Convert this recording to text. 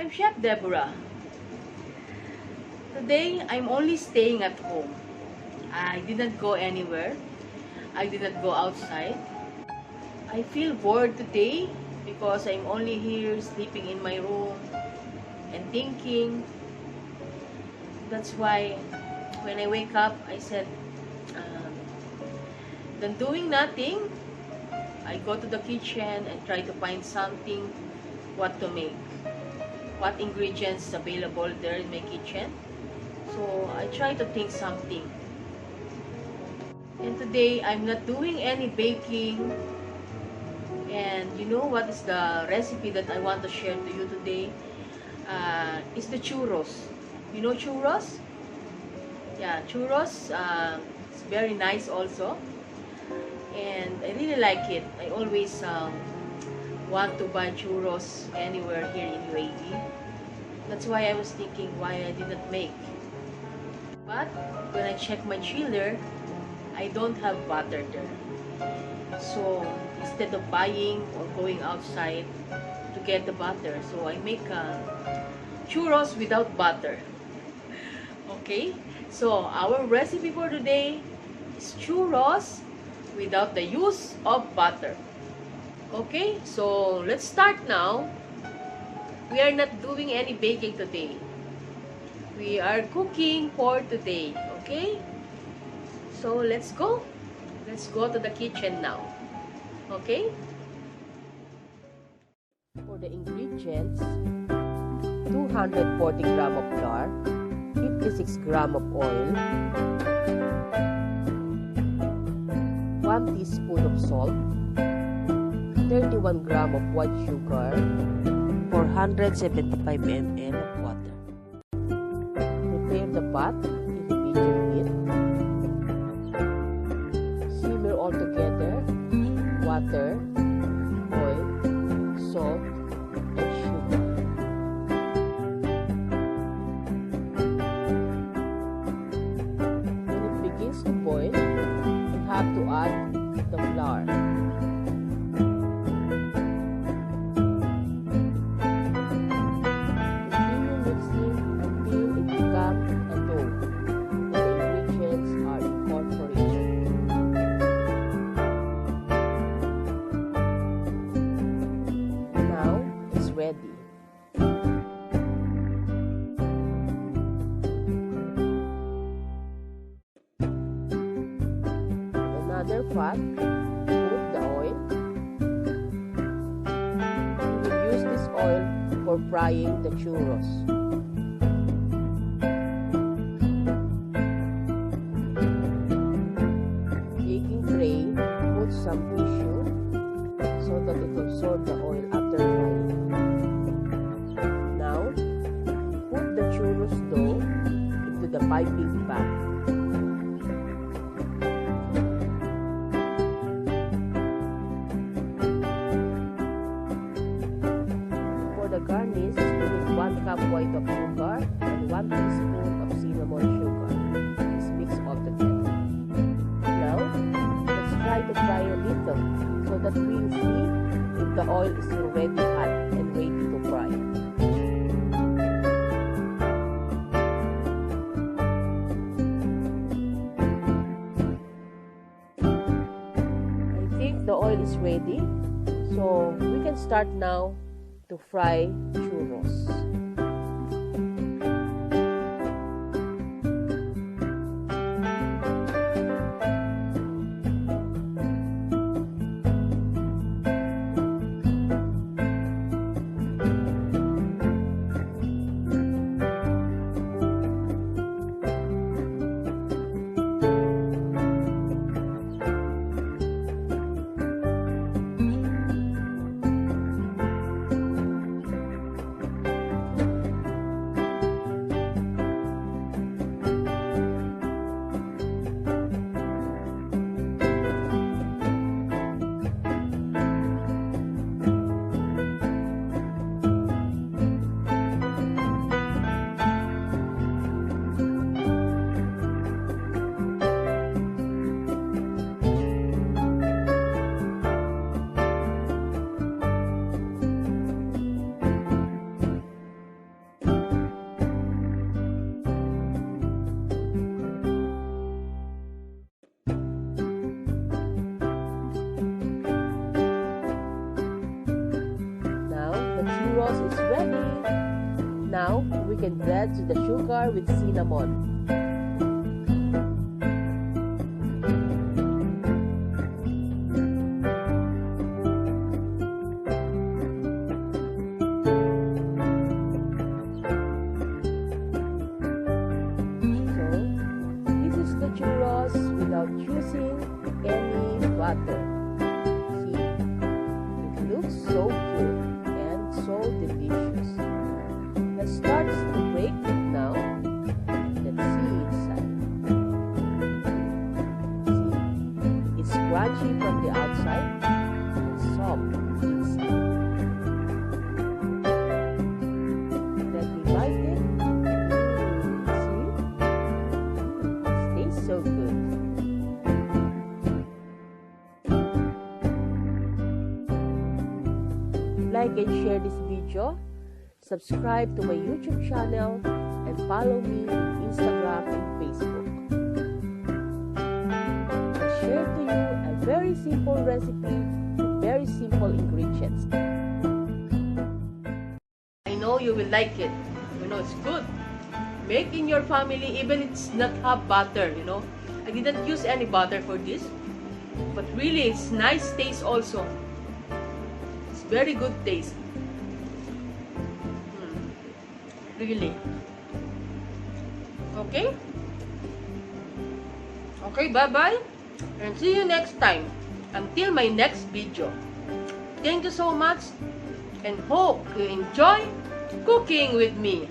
I'm Chef Deborah. Today, I'm only staying at home. I didn't go anywhere. I didn't go outside. I feel bored today because I'm only here sleeping in my room and thinking. That's why when I wake up, I said, than doing nothing, I go to the kitchen and try to find something what to make. What ingredients available there in my kitchen. So I try to think something. And today I'm not doing any baking. And you know what is the recipe that I want to share to you today? It's the churros. You know churros? Yeah, churros. It's very nice also. And I really like it. I always want to buy churros anywhere here in UAE. That's why I was thinking why I didn't make. But when I check my chiller, I don't have butter there. So instead of buying or going outside to get the butter, so I make churros without butter. Okay, so our recipe for today is churros without the use of butter. Okay, so let's start now. We are not doing any baking today. We are cooking for today. Okay, so let's go. Let's go to the kitchen now. Okay? For the ingredients, 240 gram of flour, 56 gram of oil, 1 teaspoon of salt, 31 gram of white sugar, 475 ml of water. Prepare the pot in the medium heat. Simmer all together, water, oil, salt, and sugar. When it begins to boil, you have to add the flour. Continue mixing until it becomes a dough and the ingredients are incorporated. Now it's ready. Another pot, put the oil. We will use this oil for frying the churros. Baking tray, put some tissue so that it will absorb the oil after frying. Now, put the churros dough into the piping bag. For the garnish, use 1 cup white of sugar and 1 teaspoon of cinnamon sugar. Let's mix all together. Now, let's try to fry a little so that we will see if the oil is already hot and ready to fry. I think the oil is ready, so we can start now to fry churros. churros is ready. Now, we can add to the sugar with cinnamon. Churros without using any butter. See, it looks so good and so delicious. Let's start to break it now. Let's see inside. See, it's crunchy from the outside and soft inside. Let me bite it. So good. Like and share this video, subscribe to my YouTube channel, and follow me on Instagram and Facebook. I'll share to you a very simple recipe with very simple ingredients. I know you will like it. You know, it's good. Make in your family, even it's not have butter, you know. I didn't use any butter for this, but really it's nice taste also. It's very good taste. Really. Okay? Okay, bye-bye. And see you next time. Until my next video. Thank you so much and hope you enjoy cooking with me.